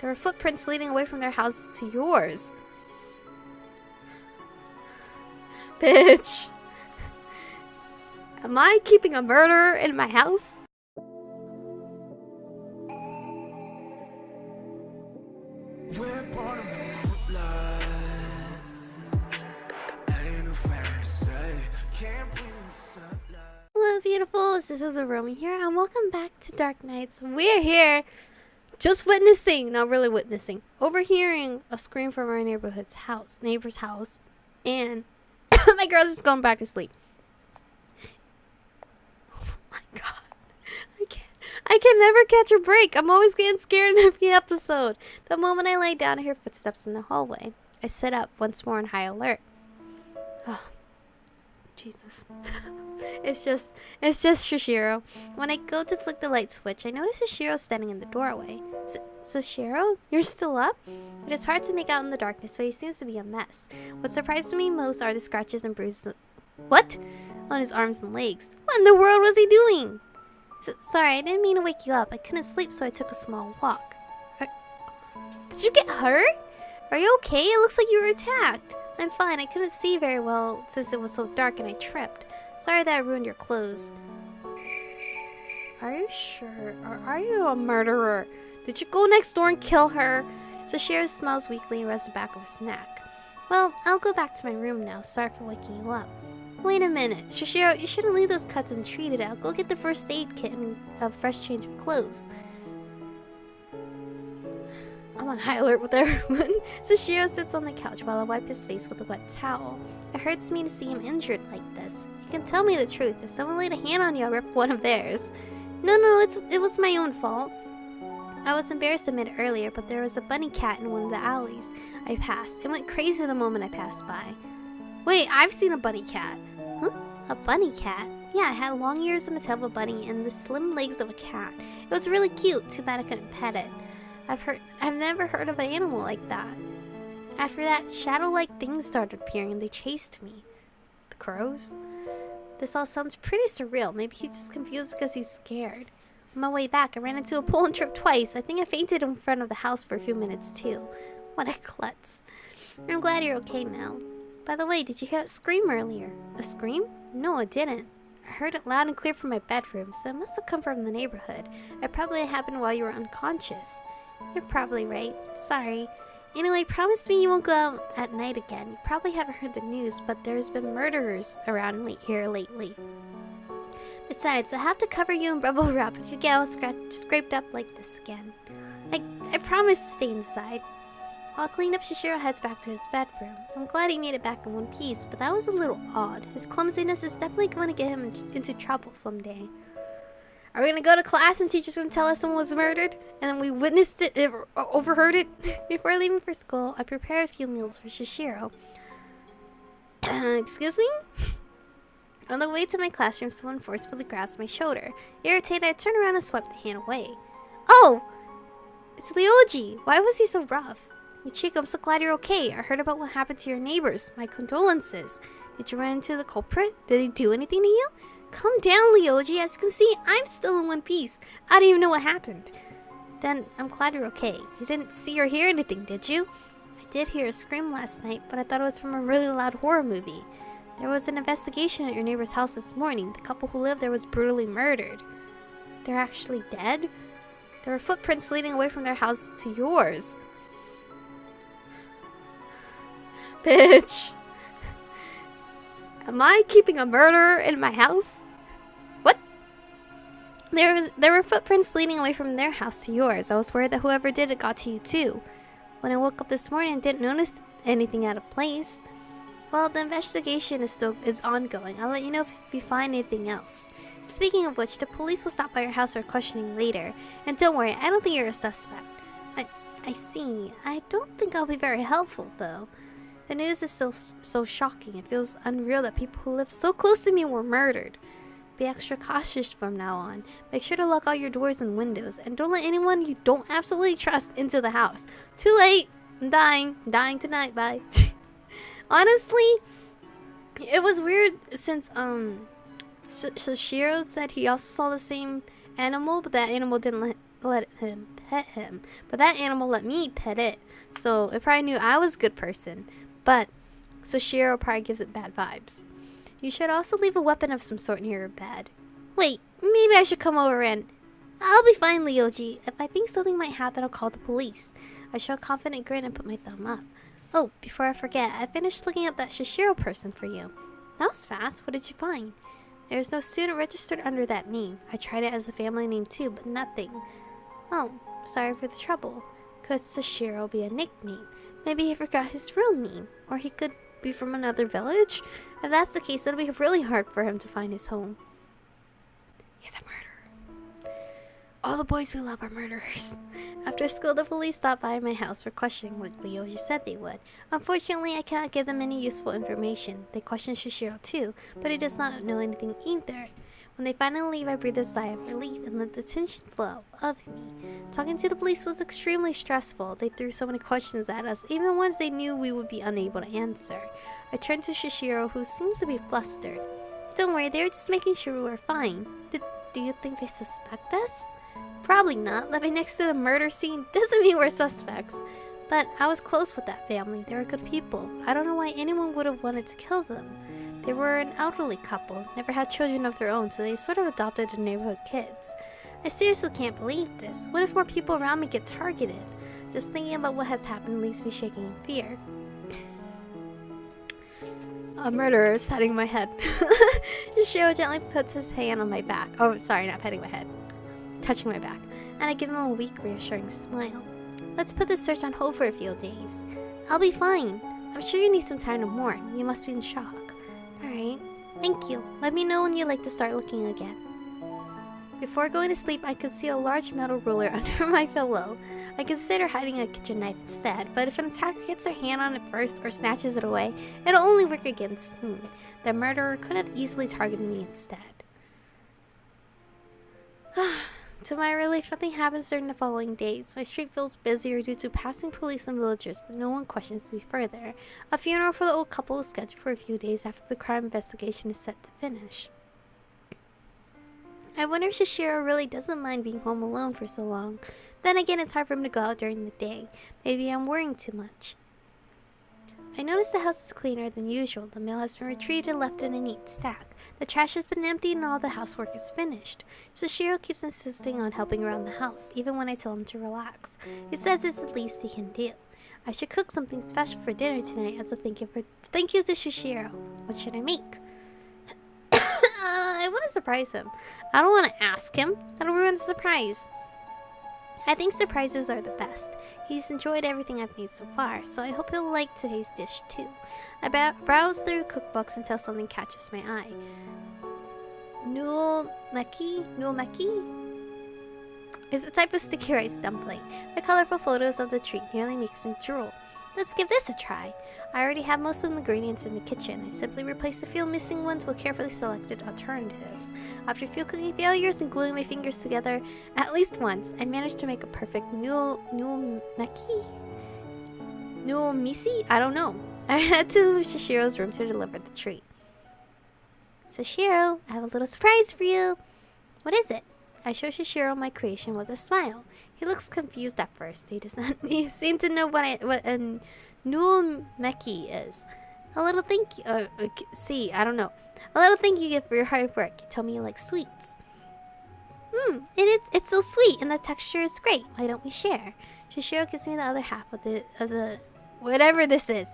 There were footprints leading away from their houses to yours. Bitch. Am I keeping a murderer in my house? We're born in the moonlight. Ain't no fantasy. Can't breathe in the sunlight. Hello, beautifuls. This is Aromie here, and welcome back to Dark Nights. We're here just witnessing, not really witnessing, overhearing a scream from our neighbor's house, and my girl's just going back to sleep. Oh my god. I can never catch a break. I'm always getting scared in every episode. The moment I lay down, I hear footsteps in the hallway. I sit up, once more on high alert. Oh, Jesus. It's just Sachiro. When I go to flick the light switch, I notice Sachiro standing in the doorway. Sachiro? You're still up? It is hard to make out in the darkness, but he seems to be a mess. What surprised me most are the scratches and bruises. What? On his arms and legs. What in the world was he doing? Sorry, I didn't mean to wake you up. I couldn't sleep, so I took a small walk. Did you get hurt? Are you okay? It looks like you were attacked. I'm fine. I couldn't see very well since it was so dark and I tripped. Sorry that I ruined your clothes. Are you sure? Or are you a murderer? Did you go next door and kill her? Sachiro smiles weakly and rests the back of his neck. Well, I'll go back to my room now. Sorry for waking you up. Wait a minute, Sachiro, you shouldn't leave those cuts untreated. I'll go get the first aid kit and a fresh change of clothes. I'm on high alert with everyone. Sachiro sits on the couch while I wipe his face with a wet towel. It hurts me to see him injured like this. You can tell me the truth. If someone laid a hand on you, I'll rip one of theirs. No, it was my own fault. I was embarrassed to admit earlier, but there was a bunny cat in one of the alleys I passed. It went crazy the moment I passed by. Wait, I've seen a bunny cat. Huh? A bunny cat? Yeah, it had long ears and the tail of a bunny and the slim legs of a cat. It was really cute. Too bad I couldn't pet it. I've never heard of an animal like that. After that, shadow-like things started appearing and they chased me. The crows? This all sounds pretty surreal. Maybe he's just confused because he's scared. On my way back, I ran into a pole and tripped twice. I think I fainted in front of the house for a few minutes too. What a klutz. I'm glad you're okay now. By the way, did you hear that scream earlier? A scream? No, I didn't. I heard it loud and clear from my bedroom, so it must have come from the neighborhood. It probably happened while you were unconscious. You're probably right. Sorry. Anyway, promise me you won't go out at night again. You probably haven't heard the news, but there's been murderers around here lately. Besides, I have to cover you in bubble wrap if you get all scraped up like this again. I promise to stay inside. While cleaned up, Sachiro heads back to his bedroom. I'm glad he made it back in one piece, but that was a little odd. His clumsiness is definitely going to get him into trouble someday. Are we going to go to class and teacher's going to tell us someone was murdered? And then we witnessed it, overheard it? Before leaving for school, I prepare a few meals for Sachiro. Excuse me? On the way to my classroom, someone forcefully grabs my shoulder. Irritated, I turn around and swipe the hand away. Oh! It's Ryoji! Why was he so rough? Michiko, I'm so glad you're okay. I heard about what happened to your neighbors. My condolences. Did you run into the culprit? Did he do anything to you? Calm down, Ryoji. As you can see, I'm still in one piece. I don't even know what happened. Then, I'm glad you're okay. You didn't see or hear anything, did you? I did hear a scream last night, but I thought it was from a really loud horror movie. There was an investigation at your neighbor's house this morning. The couple who lived there was brutally murdered. They're actually dead? There were footprints leading away from their houses to yours. Bitch. Am I keeping a murderer in my house? What? There were footprints leading away from their house to yours. I was worried that whoever did it got to you too. When I woke up this morning, I didn't notice anything out of place. Well, the investigation is ongoing. I'll let you know if you find anything else. Speaking of which, the police will stop by your house for questioning later. And don't worry, I don't think you're a suspect. I see. I don't think I'll be very helpful though. The news is so shocking. It feels unreal that people who live so close to me were murdered. Be extra cautious from now on. Make sure to lock all your doors and windows. And don't let anyone you don't absolutely trust into the house. Too late. I'm dying. I'm dying tonight. Bye. Honestly, it was weird since Sachiro said he also saw the same animal, but that animal didn't let him pet him, but that animal let me pet it. So it probably knew I was a good person, but Sachiro probably gives it bad vibes. You should also leave a weapon of some sort near your bed. Wait, maybe I should come over and... I'll be fine, Ryoji. If I think something might happen, I'll call the police. I show a confident grin and put my thumb up. Oh, before I forget, I finished looking up that Sachiro person for you. That was fast. What did you find? There's no student registered under that name. I tried it as a family name too, but nothing. Oh, sorry for the trouble. Could Sachiro be a nickname? Maybe he forgot his real name. Or he could be from another village? If that's the case, it'll be really hard for him to find his home. He's a murderer. All the boys we love are murderers. After school, the police stopped by my house for questioning like Ryoji said they would. Unfortunately, I cannot give them any useful information. They questioned Sachiro too, but he does not know anything either. When they finally leave, I breathe a sigh of relief and let the tension flow of me. Talking to the police was extremely stressful. They threw so many questions at us, even ones they knew we would be unable to answer. I turned to Sachiro, who seems to be flustered. Don't worry, they were just making sure we were fine. Do you think they suspect us? Probably not. Living next to the murder scene doesn't mean we're suspects. But I was close with that family. They were good people. I don't know why anyone would have wanted to kill them. They were an elderly couple, never had children of their own, so they sort of adopted the neighborhood kids. I seriously can't believe this. What if more people around me get targeted? Just thinking about what has happened leaves me shaking in fear. A murderer is patting my head. Sachiro gently puts his hand on my back. Oh, sorry, not patting my head. Touching my back. And I give him a weak, reassuring smile. Let's put this search on hold for a few days. I'll be fine. I'm sure you need some time to mourn. You must be in shock. Alright. Thank you. Let me know when you'd like to start looking again. Before going to sleep, I could see a large metal ruler under my pillow. I consider hiding a kitchen knife instead, but if an attacker gets their hand on it first or snatches it away, it'll only work against me. The murderer could have easily targeted me instead. To my relief, nothing happens during the following days. My street feels busier due to passing police and villagers, but no one questions me further. A funeral for the old couple is scheduled for a few days after the crime investigation is set to finish. I wonder if Sachiro really doesn't mind being home alone for so long. Then again, it's hard for him to go out during the day. Maybe I'm worrying too much. I notice the house is cleaner than usual. The mail has been retrieved and left in a neat stack. The trash has been emptied and all the housework is finished. Sachiro keeps insisting on helping around the house, even when I tell him to relax. He says it's the least he can do. I should cook something special for dinner tonight as a thank you to Sachiro. What should I make? I want to surprise him. I don't want to ask him. That'll ruin the surprise. I think surprises are the best. He's enjoyed everything I've made so far, so I hope he'll like today's dish too. I browse through cookbooks until something catches my eye. Nuomeki is a type of sticky rice dumpling. The colorful photos of the treat nearly makes me drool. Let's give this a try. I already have most of the ingredients in the kitchen. I simply replace a few missing ones with carefully selected alternatives. After a few cooking failures and gluing my fingers together at least once, I managed to make a perfect nuomisi? I don't know. I head to Sachiro's room to deliver the treat. Sachiro, I have a little surprise for you. What is it? I show Sachiro my creation with a smile. He looks confused at first. He does not seem to know what a nuomeki is. A little thank you. I don't know. A little thank you gift for your hard work. You told me you like sweets. It's so sweet and the texture is great. Why don't we share? Sachiro gives me the other half of the whatever this is.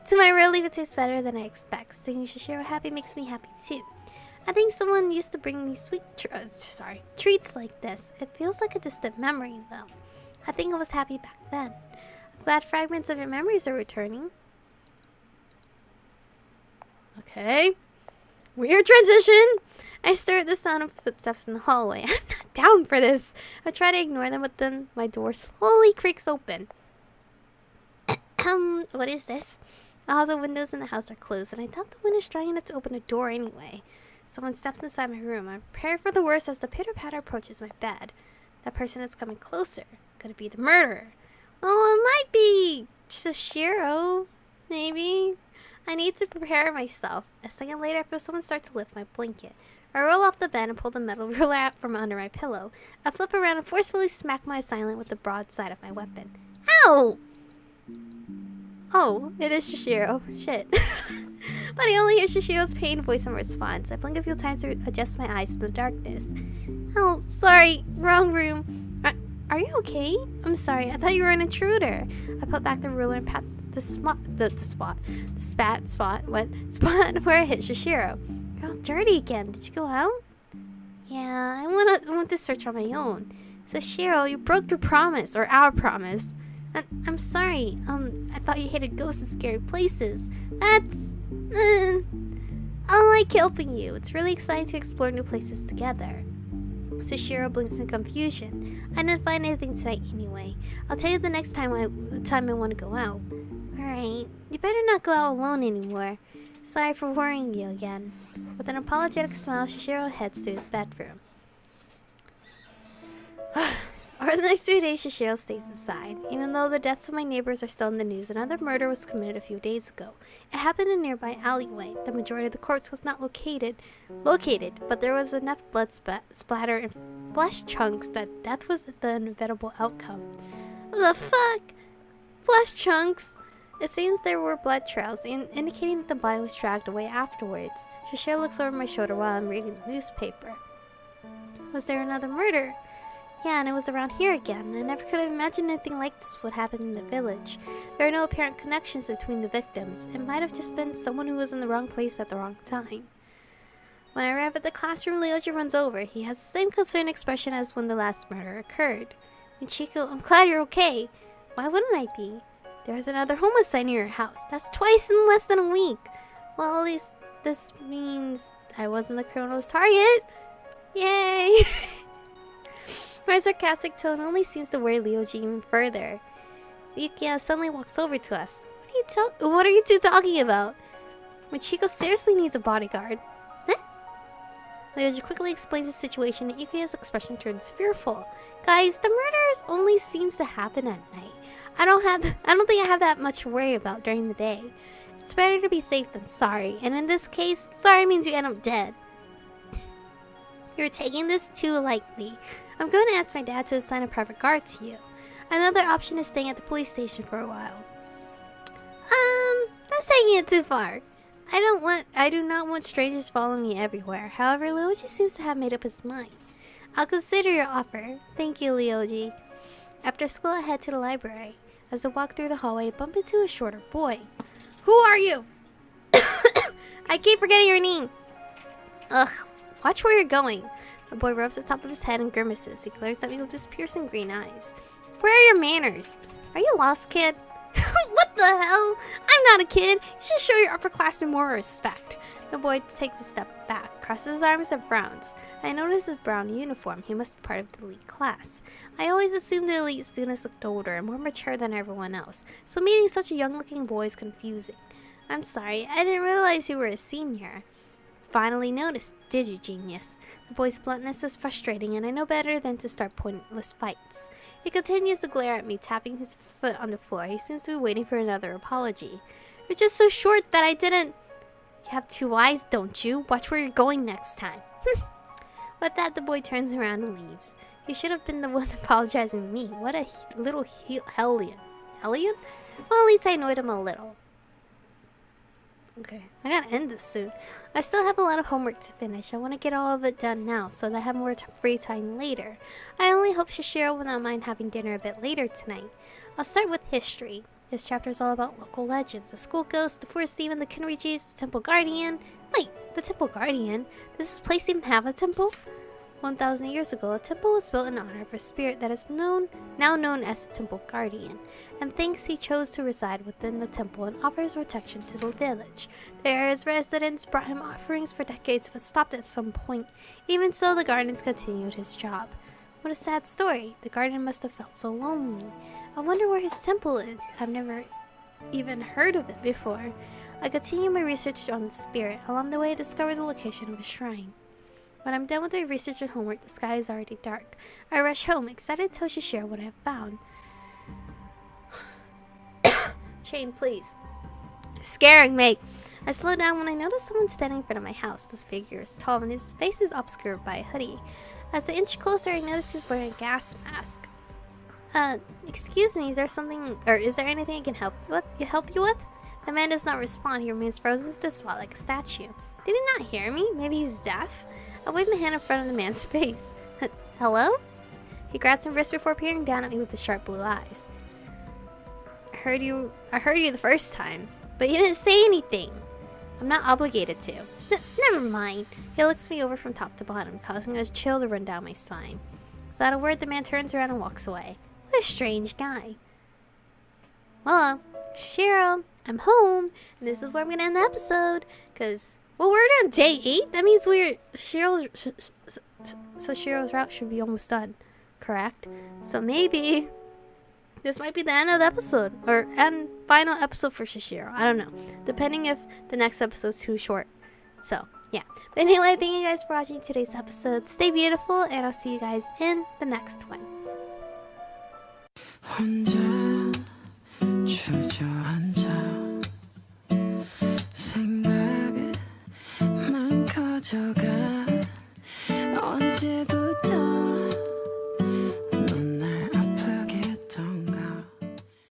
To my relief, it tastes better than I expect. Seeing Sachiro happy makes me happy too. I think someone used to bring me treats like this. It feels like a distant memory, though. I think I was happy back then. I'm glad fragments of your memories are returning. Okay. Weird transition! I stare at the sound of footsteps in the hallway. I'm not down for this. I try to ignore them, but then my door slowly creaks open. What is this? All the windows in the house are closed, and I thought the wind is strong enough to open a door anyway. Someone steps inside my room. I prepare for the worst as the pitter-patter approaches my bed. That person is coming closer. Could it be the murderer? Oh, it might be Sachiro. Maybe. I need to prepare myself. A second later, I feel someone start to lift my blanket. I roll off the bed and pull the metal ruler out from under my pillow. I flip around and forcefully smack my assailant with the broadside of my weapon. Ow! Oh, it is Sachiro. Shit. But I only hear Shishiro's pained voice in response. I blink a few times to adjust my eyes to the darkness. Oh, sorry. Wrong room. Are you okay? I'm sorry. I thought you were an intruder. I put back the ruler and pat the spot where I hit Sachiro. You're all dirty again. Did you go out? Yeah, I want to search on my own. Sachiro, you broke your promise, or our promise. I'm sorry. I thought you hated ghosts and scary places. That's... I like helping you. It's really exciting to explore new places together. Sachiro blinks in confusion. I didn't find anything tonight anyway. I'll tell you the next time I want to go out. Alright, you better not go out alone anymore. Sorry for worrying you again. With an apologetic smile, Sachiro heads to his bedroom. Over the next 3 days, Sachiro stays inside. Even though the deaths of my neighbors are still in the news, another murder was committed a few days ago. It happened in a nearby alleyway. The majority of the corpse was not located, but there was enough blood splatter and flesh chunks that death was the inevitable outcome. The fuck? Flesh chunks? It seems there were blood trails, indicating that the body was dragged away afterwards. Sachiro looks over my shoulder while I'm reading the newspaper. Was there another murder? Yeah, and it was around here again. I never could have imagined anything like this would happen in the village. There are no apparent connections between the victims. It might have just been someone who was in the wrong place at the wrong time. When I arrive at the classroom, Ryoji runs over. He has the same concerned expression as when the last murder occurred. Michiko, I'm glad you're okay. Why wouldn't I be? There's another homicide near your house. That's twice in less than a week. Well, at least this means I wasn't the criminal's target. Yay! My sarcastic tone only seems to worry Ryoji even further. Yukiya suddenly walks over to us. What are you two talking about? Michiko seriously needs a bodyguard. Huh? Ryoji quickly explains the situation and Yukiya's expression turns fearful. Guys, the murders only seems to happen at night. I don't think I have that much to worry about during the day. It's better to be safe than sorry, and in this case, sorry means you end up dead. You're taking this too lightly. I'm going to ask my dad to assign a private guard to you. Another option is staying at the police station for a while. That's taking it too far. I do not want strangers following me everywhere. However, Ryoji seems to have made up his mind. I'll consider your offer. Thank you, Ryoji. After school, I head to the library. As I walk through the hallway, I bump into a shorter boy. Who are you? I keep forgetting your name. Ugh, watch where you're going. The boy rubs the top of his head and grimaces. He glares at me with his piercing green eyes. Where are your manners? Are you lost, kid? What the hell? I'm not a kid. You should show your upperclassmen more respect. The boy takes a step back, crosses his arms and frowns. I notice his brown uniform. He must be part of the elite class. I always assumed the elite students looked older and more mature than everyone else, so meeting such a young-looking boy is confusing. I'm sorry, I didn't realize you were a senior. Finally noticed, did you, genius? The boy's bluntness is frustrating, and I know better than to start pointless fights. He continues to glare at me, tapping his foot on the floor. He seems to be waiting for another apology. You're just so short that I didn't... You have two eyes, don't you? Watch where you're going next time. With that, the boy turns around and leaves. He should have been the one apologizing to me. What a little hellion. Hellion? Well, at least I annoyed him a little. Okay, I gotta end this soon. I still have a lot of homework to finish. I want to get all of it done now so that I have more free time later. I only hope Sachiro will not mind having dinner a bit later tonight. I'll start with history. This chapter is all about local legends. The school ghost, the forest demon, the Kinrichis, the temple guardian. Wait, the temple guardian? Does this place even have a temple? 1,000 years ago, a temple was built in honor of a spirit that is now known as the temple guardian, and thinks he chose to reside within the temple and offers protection to the village. The area's residents brought him offerings for decades but stopped at some point. Even so, the guardians continued his job. What a sad story. The guardian must have felt so lonely. I wonder where his temple is. I've never even heard of it before. I continue my research on the spirit. Along the way, I discover the location of a shrine. When I'm done with my research and homework, the sky is already dark. I rush home, excited to tell Sachiro what I have found. Shane, please. Scaring me. I slow down when I notice someone standing in front of my house. This figure is tall and his face is obscured by a hoodie. As I inch closer, I notice he's wearing a gas mask. Excuse me, is there anything I can help you with? The man does not respond. He remains frozen to the spot like a statue. Did he not hear me? Maybe he's deaf? I wave my hand in front of the man's face. Hello? He grabs my wrist before peering down at me with the sharp blue eyes. I heard you the first time, but you didn't say anything. I'm not obligated to. Never mind. He looks me over from top to bottom, causing a chill to run down my spine. Without a word, the man turns around and walks away. What a strange guy. Well, Shiro, I'm home, and this is where I'm gonna end the episode. Well, we're on day 8. That means Shiro's route should be almost done, correct? So maybe this might be the end of the episode, and final episode for Sachiro. I don't know, depending if the next episode's too short. So yeah. But anyway, thank you guys for watching today's episode. Stay beautiful, and I'll see you guys in the next one. 혼자 주저앉아 생각만 커져가 언제부터